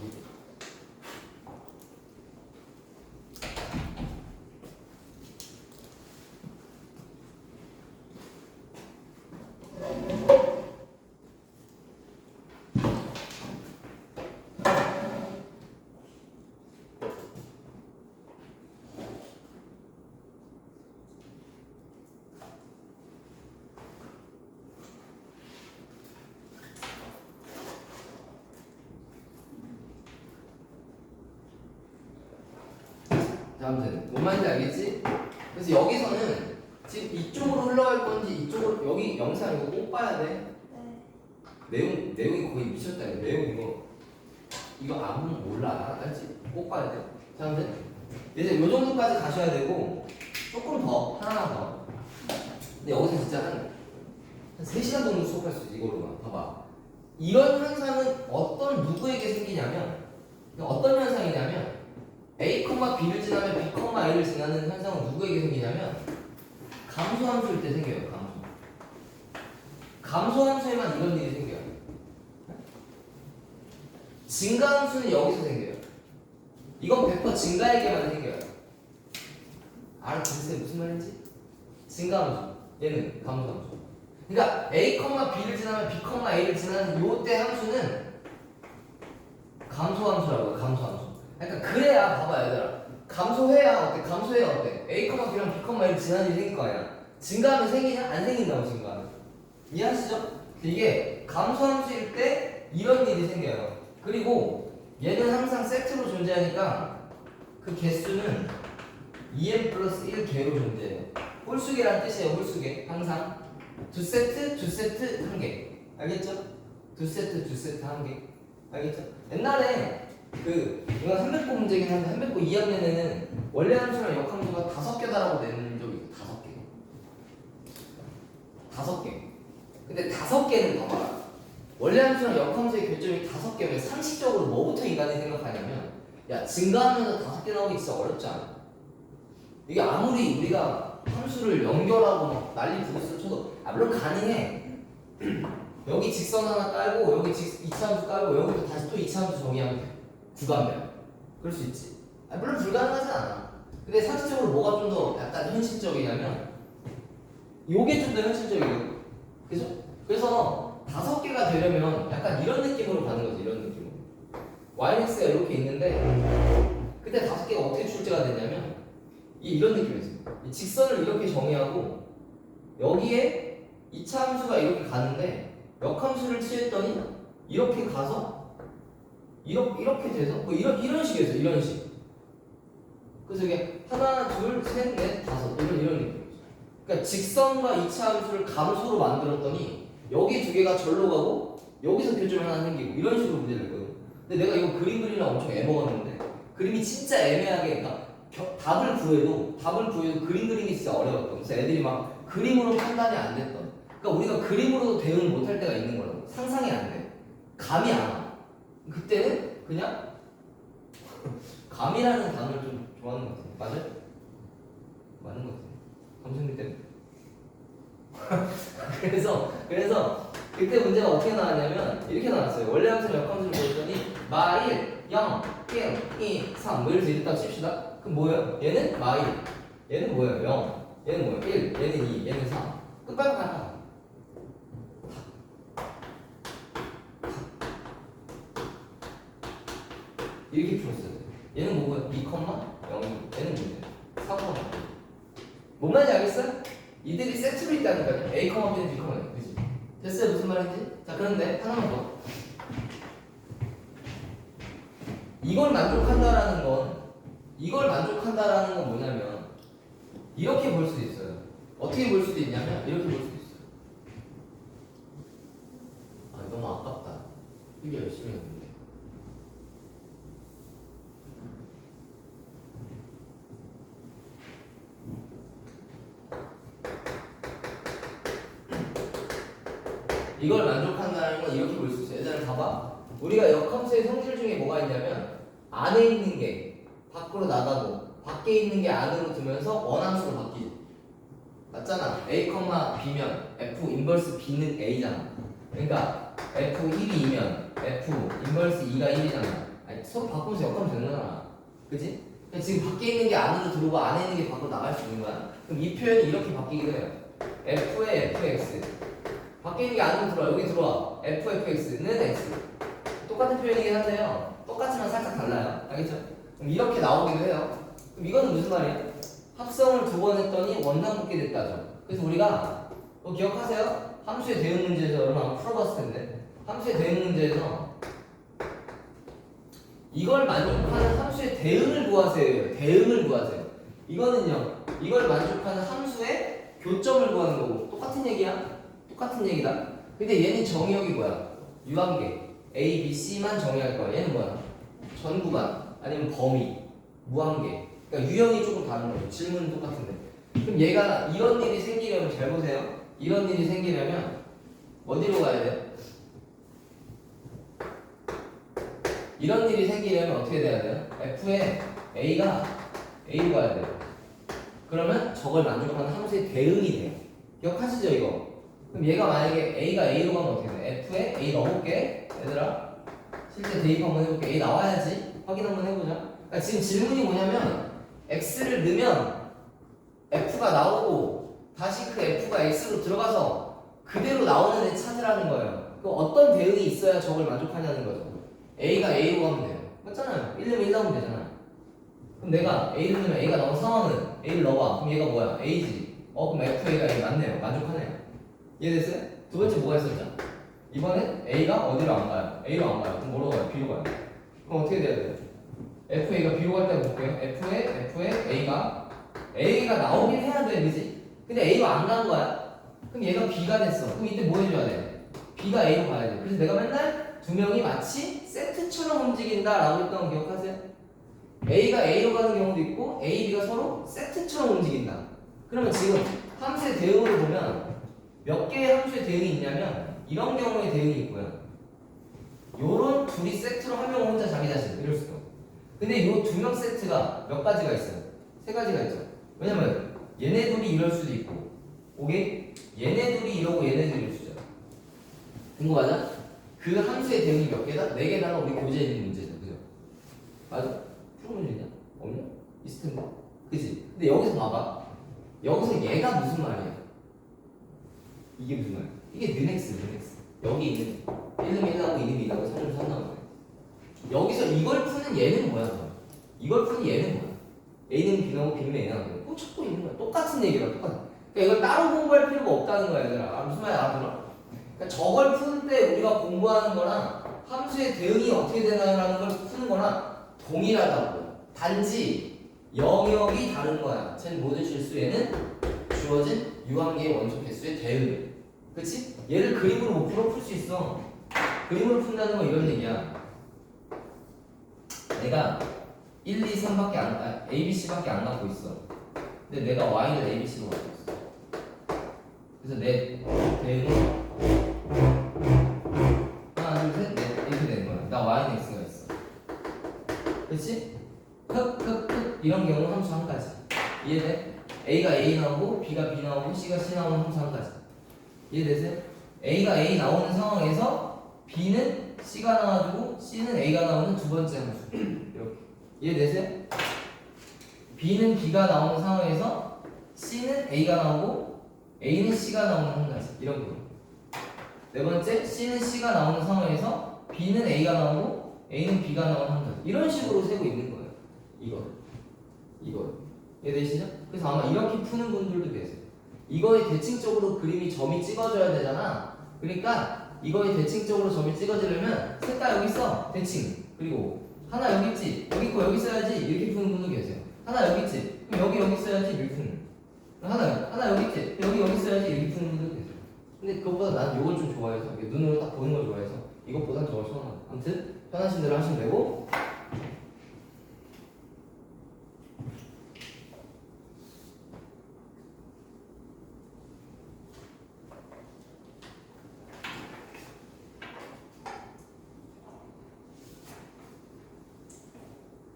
아무튼 뭔 말인지 알겠지? 그래서 여기서는 지금 이쪽으로 흘러갈 건지 이쪽으로 여기 영상 이거 꼭 봐야 돼. 내용이 거의 미쳤다. 이거. 내용 이거 아무도 몰라. 알지? 꼭 봐야 돼. 자, 아무튼 이제 요 정도까지 가셔야 되고 조금 더 하나만 더. 근데 여기서 진짜 한 3시간 정도 수업할 수 있어. 이걸로만 봐봐. 이런 현상은 어떤 누구에게 생기냐면 어떤 현상이냐면 A, B를 지나면 B, A를 지나는 현상은 누구에게 생기냐면 감소함수일 때 생겨요. 감소함수에만 이런 일이 생겨요. 증가함수는 여기서 생겨요. 이건 100% 증가에게만 생겨요. 알아듣으세요? 무슨 말인지? 증가함수, 얘는 감소함수. 그러니까 A, B를 지나면 B, A를 지나는 요때 함수는 감소함수라고요. 감소함수. 그러니까 그래야 봐봐 얘들아. 감소해야 어때? 감소해야 어때? A, B랑 B, A를 지나는 일이 생길 거 아니야. 증가하면 생기냐? 안 생긴다고. 증가하면. 이해하시죠? 이게 감소함수일 때 이런 일이 생겨요. 그리고 얘는 항상 세트로 존재하니까 그 개수는 2n 플러스 1 개로 존재해요. 홀수개란 뜻이에요. 홀수개. 항상 두 세트, 두 세트, 한 개. 알겠죠? 두 세트, 두 세트, 한 개. 알겠죠? 옛날에 이건 한백고 문제긴 한데 한백고 2학년에는 원래 함수랑 역함수가 5개다라고 낸 적이 있어요. 5개. 근데 5개는 봐봐라. 원래 함수랑 역함수의 교점이 5개면 상식적으로 뭐부터 인간이 생각하냐면 야 증가하면서 5개 나오기 진짜 어렵지 않아? 이게 아무리 우리가 함수를 연결하고 막 난리 부르스 쳐도 물론 가능해. 여기 직선 하나 깔고 여기 2차 함수 깔고 여기도 다시 또 2차 함수 정의하면 돼. 구간별. 그럴 수 있지. 물론 불가능하진 않아. 근데 상식적으로 뭐가 좀 더 약간 현실적이냐면 요게 좀 더 현실적이거든. 그죠? 그래서 5개가 되려면 약간 이런 느낌으로 가는 거지. 이런 느낌으로. YX가 이렇게 있는데 그때 5개가 어떻게 출제가 되냐면 이런 느낌이었어요. 이 직선을 이렇게 정의하고 여기에 2차 함수가 이렇게 가는데 역함수를 취했더니 이렇게 가서 이렇게 돼서 뭐 이런 식이었어요. 이런 식. 그래서 이게 하나, 둘, 셋, 넷, 다섯 이런 느낌이었어요. 그러니까 직선과 2차 함수를 감수로 만들었더니 여기 2개가 절로 가고 여기서 교점이 하나 생기고 이런 식으로 문제를 냈거든요. 근데 내가 이거 그림 그리려 엄청 애먹었는데 그림이 진짜 애매하게 답을 구해도 그림 그리기 진짜 어려웠던. 그래서 애들이 막 그림으로 판단이 안 됐던. 그러니까 우리가 그림으로도 대응을 못할 때가 있는 거라고. 상상이 안 돼. 감이 안 와. 그때는 그냥 감이라는 단어를 좀 좋아하는 것 같아요. 맞아요? 맞는 것 같아요. 감독님 때문에. 그래서 그때 문제가 어떻게 나왔냐면 이렇게 나왔어요. 원래 함수는 역함수를 보였더니 마 1, 0, 1, 2, 3 뭐 이렇게 딱 칩시다. 그럼 뭐예요? 얘는 마 1, 얘는 뭐예요? 0, 얘는 뭐예요? 1, 얘는 2, 얘는 3. 끝까지 가라. 이렇게 풀었어요. 얘는 뭐고요? 2, 0, 얘는 뭐예요? 3, 뭔 말인지 알겠어요? 이들이 세트로 있다니까요. A, B는 B, 그치? 됐어요? 무슨 말인지? 자, 그런데 하나만 더. 이걸 만족한다라는 건 뭐냐면 이렇게 볼 수도 있어요. 어떻게 볼 수도 있냐면 이렇게 볼 수도 있어요. 너무 아깝다. 이게 열심히 했는데. 이걸 만족한다는 건 이렇게 볼 수 있어요. 예전에 봐봐. 우리가 역함수의 성질 중에 뭐가 있냐면 안에 있는 게 밖으로 나가고 밖에 있는 게 안으로 들면서 원함수로 바뀌지. 맞잖아. A, B면 F 인버스 B는 A잖아. 그러니까 F 1이면 F 인버스 2가 1이잖아. 아니, 서로 바꾸면서 역함수 되는 거잖아. 그치? 그러니까 지금 밖에 있는 게 안으로 들어오고 안에 있는 게 밖으로 나갈 수 있는 거야. 그럼 이 표현이 이렇게 바뀌기도 해요. F에 FX 밖에 있는 게 안으로 들어와. 여기 들어와. FX는 X. 똑같은 표현이긴 한데요. 똑같지만 살짝 달라요. 알겠죠? 그럼 이렇게 나오기도 해요. 그럼 이거는 무슨 말이에요? 합성을 2번 했더니 원당 붙게 됐다죠. 그래서 우리가 기억하세요? 함수의 대응 문제에서 여러분 한번 풀어봤을 텐데 함수의 대응 문제에서 이걸 만족하는 함수의 대응을 구하세요. 대응을 구하세요. 이거는요. 이걸 만족하는 함수의 교점을 구하는 거고 똑같은 얘기야. 똑같은 얘기다. 근데 얘는 정의역이 뭐야? 유한계 A, B, C만 정의할 거야. 얘는 뭐야? 전 구간 아니면 범위, 무한계. 그러니까 유형이 조금 다른 거죠. 질문은 똑같은데. 그럼 얘가 이런 일이 생기려면 잘 보세요. 이런 일이 생기려면 어디로 가야 돼요? 이런 일이 생기려면 어떻게 돼야 돼요? F에 A가 A로 가야 돼요. 그러면 저걸 만족하는 함수의 대응이 돼요. 기억하시죠 이거? 그럼 얘가 만약에 A가 A로 가면 어떻게 돼? F에 A 넣어볼게. 얘들아 실제 대입 한번 해볼게. A 나와야지. 확인 한번 해보자. 그러니까 지금 질문이 뭐냐면 X를 넣으면 F가 나오고 다시 그 F가 X로 들어가서 그대로 나오는 애 찾으라는 거예요. 그 어떤 대응이 있어야 저걸 만족하냐는 거죠. A가 A로 가면 돼요. 맞잖아요. 1 넣으면 1 나오면 되잖아요. 그럼 내가 A를 넣으면 A가 나온 상황은 A를 넣어봐. 그럼 얘가 뭐야? A지. 그럼 FA가 A 맞네요. 만족하네요. 이해됐어요? 두 번째 뭐가 있었죠? 이번엔 A가 어디로 안 가요? A로 안 가요. 그럼 뭐로 가요? B로 가요. 그럼 어떻게 돼야 돼요? FA가 B로 갈 때 볼게요. F에 A가 나오긴 해야 돼, 그지? 근데 A로 안 간 거야. 그럼 얘가 B가 됐어. 그럼 이때 뭐 해줘야 돼? B가 A로 가야 돼. 그래서 내가 맨날 두 명이 마치 세트처럼 움직인다라고 했던 거 기억하세요? A가 A로 가는 경우도 있고 A, B가 서로 세트처럼 움직인다. 그러면 지금 함수의 대응으로 보면 몇 개의 함수의 대응이 있냐면 이런 경우의 대응이 있고요. 요런 둘이 세트로 한 명은 혼자 자기 자신 이럴 수도. 근데 요 두 명 세트가 몇 가지가 있어요? 세 가지가 있죠. 왜냐면 얘네 둘이 이럴 수도 있고 오케이? 얘네 둘이 이러고 얘네 둘이 이럴 수죠. 된 거 맞아? 그 함수의 대응이 몇 개다? 네 개다가 우리 교재에 있는 문제죠. 그죠? 맞아? 푸른 문제 있냐? 없냐? 있을 텐데. 그치? 근데 여기서 봐봐. 여기서 얘가 무슨 말이야? 이게 무슨 말이야? 이게 능엑스. 여기 있는 1는 1나고 2는 2나고 3은 3 나오는 거야. 여기서 이걸 푸는 얘는 뭐야? 이걸 푸는 얘는 뭐야? A는 B 나오고 B는 A 나오고 꼭 찾고 있는 거야. 똑같은 얘기야. 똑같아. 그러니까 이걸 따로 공부할 필요가 없다는 거야, 얘들아. 무슨 말이야, 알아들어? 그러니까 저걸 푸는 때 우리가 공부하는 거랑 함수의 대응이 어떻게 되나라는 걸 푸는 거랑 동일하다고. 단지 영역이 다른 거야. 쟤는 모든 실수에는 주어진 유한계의 원소 개수의 대응. 그치? 얘를 그림으로 못 풀어 수 있어. 그림으로 푼다는 건 이런 얘기야. 내가 1, 2, 3밖에 A, B, C밖에 안 갖고 있어. 근데 내가 Y를 A, B, C로 갖고 있어. 그래서 내 대응은 하나, 둘, 셋, 넷 이렇게 되는 거야. 나 Y는 X가 있어. 그치? 이런 경우는 함수 한 가지. 이해돼? A가 A 나오고 B가 B 나오고 C가 C 나오는 함수 한 가지. 이해되세요? A가 A 나오는 상황에서 B는 C가 나와주고 C는 A가 나오는 두 번째 함수. 이렇게. 이해되세요? B는 B가 나오는 상황에서 C는 A가 나오고 A는 C가 나오는 한 가지. 이런 경우. 네 번째, C는 C가 나오는 상황에서 B는 A가 나오고 A는 B가 나오는 한 가지. 이런 식으로 세고 있는 거예요. 이거. 이해되시죠? 그래서 아마 이렇게 푸는 분들도 계세요. 이거에 대칭적으로 그림이 점이 찍어져야 되잖아. 그러니까 이거에 대칭적으로 점이 찍어지려면 셋 다 여기 있어. 대칭. 그리고 하나 여기 있지. 여기 있고 여기 있어야지. 이렇게 푸는 분도 계세요. 하나 여기 있지. 그럼 여기 있어야지. 이렇게 푸는. 하나 여기 있지. 여기 있어야지. 이렇게 푸는 분도 계세요. 근데 그것보다 난 이걸 좀 좋아해서 눈으로 딱 보는 걸 좋아해서 이것보단 저걸 선호해. 아무튼 편하신 대로 하시면 되고.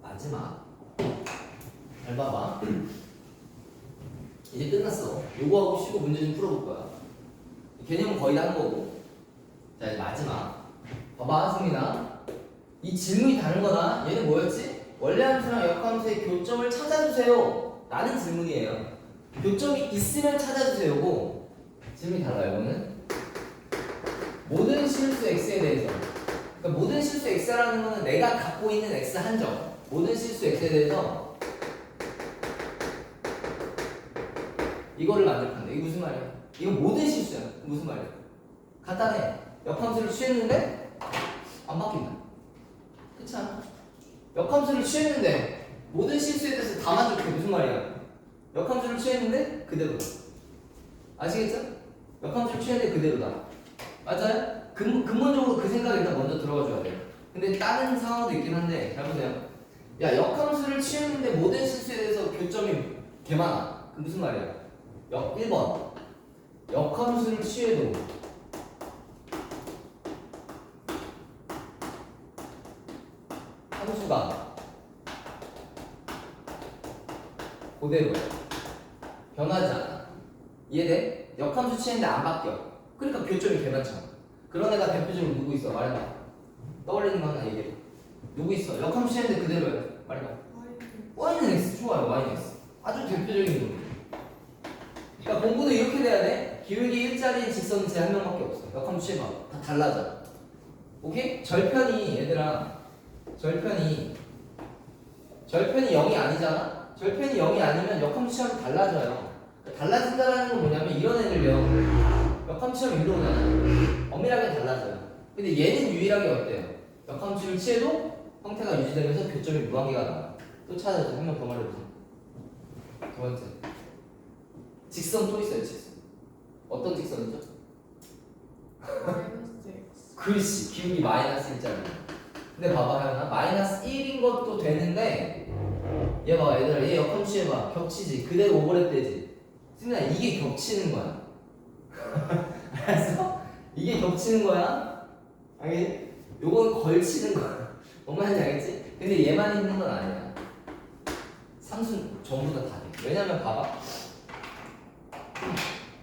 마지막 잘 봐봐. 이제 끝났어. 요거 하고 쉬고 문제 좀 풀어볼 거야. 개념은 거의 다 한 거고. 자 이제 마지막 봐봐 승민아. 이 질문이 다른 거다. 얘는 뭐였지? 원래 함수랑 역함수의 교점을 찾아주세요 라는 질문이에요. 교점이 있으면 찾아주세요고 질문이 달라요. 이거는 모든 실수 x에 대해서, 그러니까 모든 실수 x라는 거는 내가 갖고 있는 x 한정, 모든 실수 x에 대해서 이거를 만족한다. 이게 무슨 말이야? 이거 모든 실수야. 무슨 말이야? 간단해. 역함수를 취했는데 안 바뀐다. 그렇지 않아? 역함수를 취했는데 모든 실수에 대해서 다 만족해. 무슨 말이야? 역함수를 취했는데 그대로다. 아시겠죠? 역함수를 취했는데 그대로다. 맞아요? 근본적으로 그 생각이 일단 먼저 들어가 줘야 돼요. 근데 다른 상황도 있긴 한데 잘 보세요. 야, 역함수를 취했는데 모든 실수에 대해서 교점이 개 많아. 그 무슨 말이야? 1번 역함수를 취해도 함수가 그대로야. 변하지 않아. 이해돼? 역함수 취했는데 안 바뀌어. 그러니까 교점이 개 많잖아. 그런 애가 대표적으로 누구 있어? 말해봐. 떠올리는 거 하나 얘기해. 누구 있어? 역함수 취했는데 그대로야. 말해봐. y는 x. 좋아요. y는 x. 아주 대표적인 놈. 그러니까 공부도 이렇게 돼야 돼. 기울기 1짜리인 직선은 제 한 명밖에 없어. 역함수 취해봐. 다 달라져. 오케이? 절편이 얘들아, 절편이 0이 아니잖아? 절편이 0이 아니면 역함수 취하면 달라져요. 달라진다라는 건 뭐냐면 이런 애들요, 역함수 취하면 일로 오잖아요. 엄밀하게 달라져요. 근데 얘는 유일하게 어때요? 역함수를 취해도 형태가 유지되면서 교점이 무한계가 나와요. 또 찾아주세요. 한 명 더 말해보세요. 두 번째, 직선 또 있어요. 직선. 어떤 직선이죠? 글씨, 기울기 마이너스 1짜리. 근데 봐봐, 하연아. 마이너스 1인 것도 되는데, 얘 봐봐, 얘들아. 얘 역함수 해봐. 겹치지. 그대로 오버랩되지. 승민아, 이게 겹치는 거야. 알았어? 이게 겹치는 거야. 알겠지? 요건 걸치는 거야. 뭔 말인지 알겠지? 근데 얘만 있는 건 아니야. 상수는 전부 다 돼. 왜냐면 봐봐.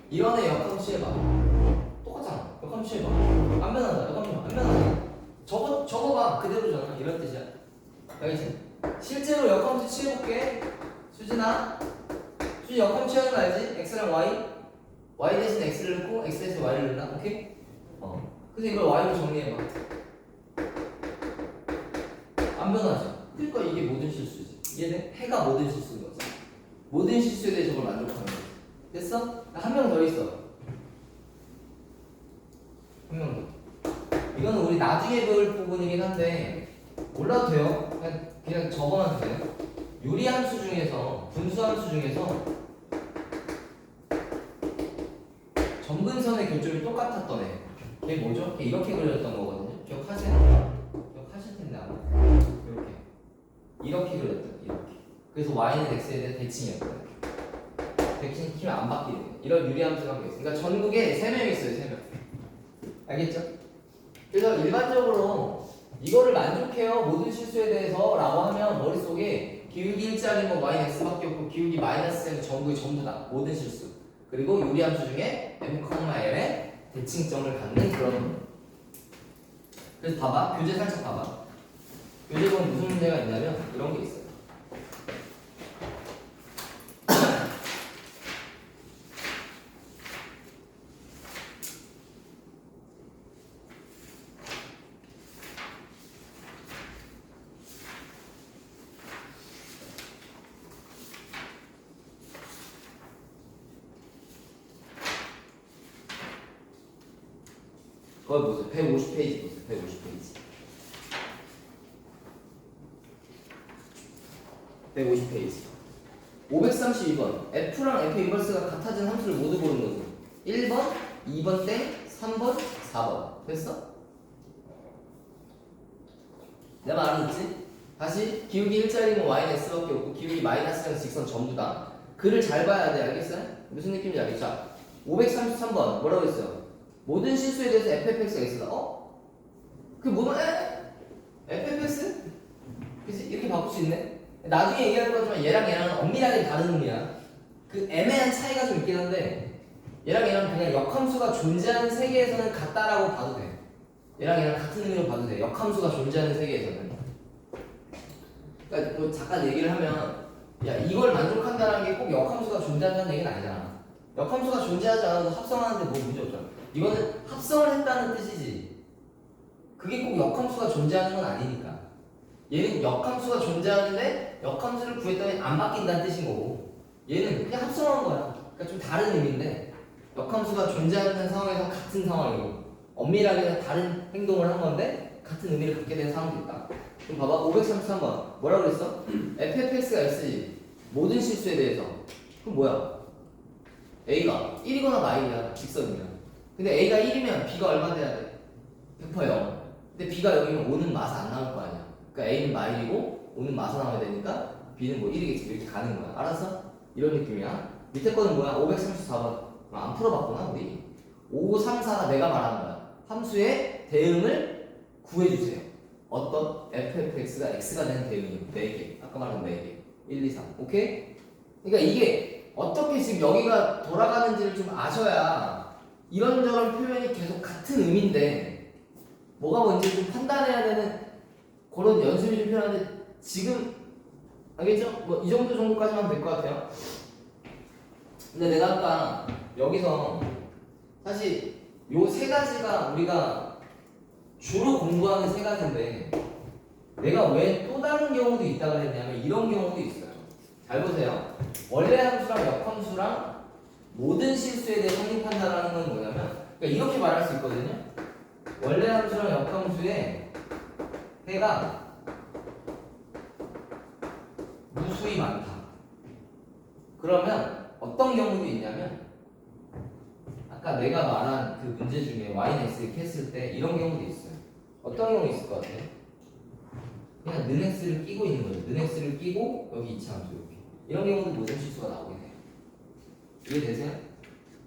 이런 애 역함수 해봐. 똑같잖아. 역함수 해봐. 안 변하잖아. 역함수 안 변하잖아. 저거 봐. 그대로잖아. 이런 뜻이야. 알겠지? 실제로 역함수 취해볼게. 수진아. 수진 역함수 취하는 거 알지? x랑 y 대신 x를 넣고 x 대신 y를 넣나? 오케이? 그래서 이걸 y로 정리해봐. 안 변하죠? 그러니까 이게 모든 실수지. 얘는 해가 모든 실수인 거지. 모든 실수에 대해 저걸 만족하는 거지. 됐어? 한 명 더 있어. 한 명 더. 이거는 우리 나중에 배울 부분이긴 한데 몰라도 돼요. 그냥 적어놔도 돼요. 유리함수 중에서, 분수함수 중에서 점근선의 교점이 똑같았던 애. 걔 뭐죠? 걔 이렇게 그려졌던 거거든요. 기억하세요? 기억하실 텐데 아마. 이렇게 그렸다. 이렇게. 그래서 y는 x에 대한 대칭이었거든. 대칭 키면 안 바뀌네. 이런 유리함수가 있어요. 그러니까 전국에 3명 있어요. 3명. 알겠죠? 그래서 일반적으로 이거를 만족해요. 모든 실수에 대해서 라고 하면 머릿속에 기울기 1짜리 뭐 y는 x밖에 없고 기울기 마이너스 m은 전부 다. 모든 실수. 그리고 유리함수 중에 m,l의 대칭점을 갖는 그런. 그래서 봐봐. 교재 살짝 봐봐. 교재 보면 무슨 문제가 있냐면 이런 게 있어요. 거기 보세요. 150페이지 보세요. 150페이지. 150페이지. 532번. F랑 F 인버스가 같아진 함수를 모두 고르는 것은 1번, 2번 땡, 3번, 4번. 됐어? 내 말 알았지? 다시 기울기 1짜리는 y는 x밖에 없고 기울기 마이너스랑 직선 전부 다. 글을 잘 봐야 돼. 알겠어요? 무슨 느낌인지 알겠죠? 자, 533번 뭐라고 했어요? 모든 실수에 대해서 fx가 x다. 그 뭐는 fx? 그치? 이렇게 바꿀 수 있네? 나중에 얘기할 거지만 얘랑은 엄밀하게 다른 의미야. 그 애매한 차이가 좀 있긴 한데 얘랑 그냥 역함수가 존재하는 세계에서는 같다라고 봐도 돼. 얘랑 같은 의미로 봐도 돼. 역함수가 존재하는 세계에서는. 그러니까 뭐 잠깐 얘기를 하면 야 이걸 만족한다는 게 꼭 역함수가 존재한다는 얘기는 아니잖아. 역함수가 존재하지 않아도 합성하는데 뭐 문제 없잖아. 이거는 합성을 했다는 뜻이지. 그게 꼭 역함수가 존재하는 건 아니니까. 얘는 역함수가 존재하는데 역함수를 구했더니 안 바뀐다는 뜻인 거고 얘는 그냥 합성한 거야. 그러니까 좀 다른 의미인데 역함수가 존재하는 상황에서 같은 상황이고 엄밀하게 다른 행동을 한 건데 같은 의미를 갖게 된 상황도 있다. 그럼 봐봐. 533번 뭐라고 그랬어? fx가 x지 모든 실수에 대해서 그럼 뭐야? A가 1이거나 마일이야. 직선이야. 근데 A가 1이면 B가 얼마 돼야 돼? 100% 0. 근데 B가 0이면 5는 마사 안 나올 거 아니야. 그러니까 A는 마일이고 5는 마사 나와야 되니까 B는 뭐 1이겠지. 이렇게 가는 거야. 알았어? 이런 느낌이야. 밑에 거는 뭐야? 534번. 안 풀어봤구나 우리. 5534가 내가 말하는 거야. 함수의 대응을 구해주세요. 어떤 fx가 x가 되는 대응이요. 4개. 아까 말한 4개. 1, 2, 3. 오케이? 그러니까 이게 어떻게 지금 여기가 돌아가는지를 좀 아셔야 이런저런 표현이 계속 같은 의미인데 뭐가 뭔지 좀 판단해야 되는 그런 연습이 좀 필요한데 지금 알겠죠? 뭐 이 정도까지만 될 것 같아요. 근데 내가 아까 여기서 사실 요 세 가지가 우리가 주로 공부하는 세 가지인데 내가 왜 또 다른 경우도 있다고 했냐면 이런 경우도 있어요. 잘 보세요. 원래 함수랑 역함수랑 모든 실수에 대해 성립 판단하는 건 뭐냐면 그러니까 이렇게 말할 수 있거든요. 원래 함수랑 역함수에 해가 무수히 많다. 그러면 어떤 경우도 있냐면 아까 내가 말한 그 문제 중에 y는 x 이렇게 했을 때 이런 경우도 있어요. 어떤 경우 있을 것 같아? 그냥 는 x를 끼고 있는 거죠. 는 x를 끼고 여기 이차함수 이렇게. 이런 경우도 모든 실수가 나오긴 해요. 이해되세요?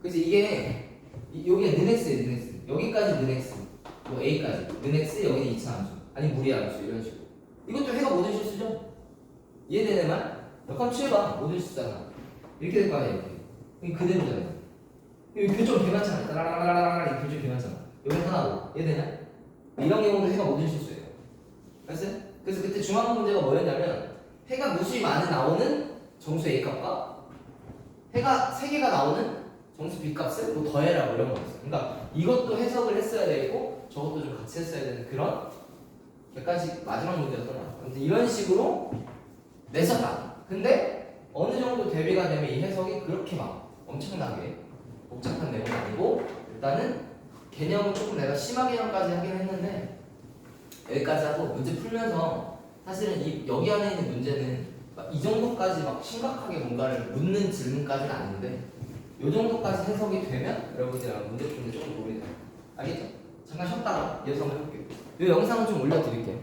그래서 이게 여기가 는 x예요. 는 x. 여기까지 는 x. 뭐 a까지. 는 x 여기는 이차함수. 아니 무리함수 이런 식으로. 이것도 해가 모든 실수죠? 이해되는 말? 역함수 해봐. 모든 실수잖아. 이렇게 될 거 아니야 이렇게. 이게 그대로잖아요. 여기 교점 개많잖아. 따라라라라라 이렇게 교점 개많잖아. 여기 하나고. 이해되냐? 이런 경우도 해가 모든 실수예요. 알았어요? 그래서 그때 중앙 문제가 뭐였냐면 해가 무수히 많이 나오는 정수 A 값과 해가 3개가 나오는 정수 B 값을 뭐 더해라 뭐 이런 거였어요. 그러니까 이것도 해석을 했어야 되고 저것도 좀 같이 했어야 되는 그런 객관식 마지막 문제였잖아. 아무튼 이런 식으로 냈었다. 근데 어느 정도 대비가 되면 이 해석이 그렇게 막 엄청나게 복잡한 내용은 아니고 일단은 개념은 조금 내가 심화 개념까지 하긴 했는데 여기까지 하고 문제 풀면서 사실은 여기 안에 있는 문제는 이 정도까지 막 심각하게 뭔가를 묻는 질문까지는 아닌데 이 정도까지 해석이 되면 여러분들이랑 문제 푸는데 조금 도움이 돼요. 알겠죠? 잠깐 쉬었다가 이어서 한번 해볼게요. 이 영상은 좀 올려드릴게요.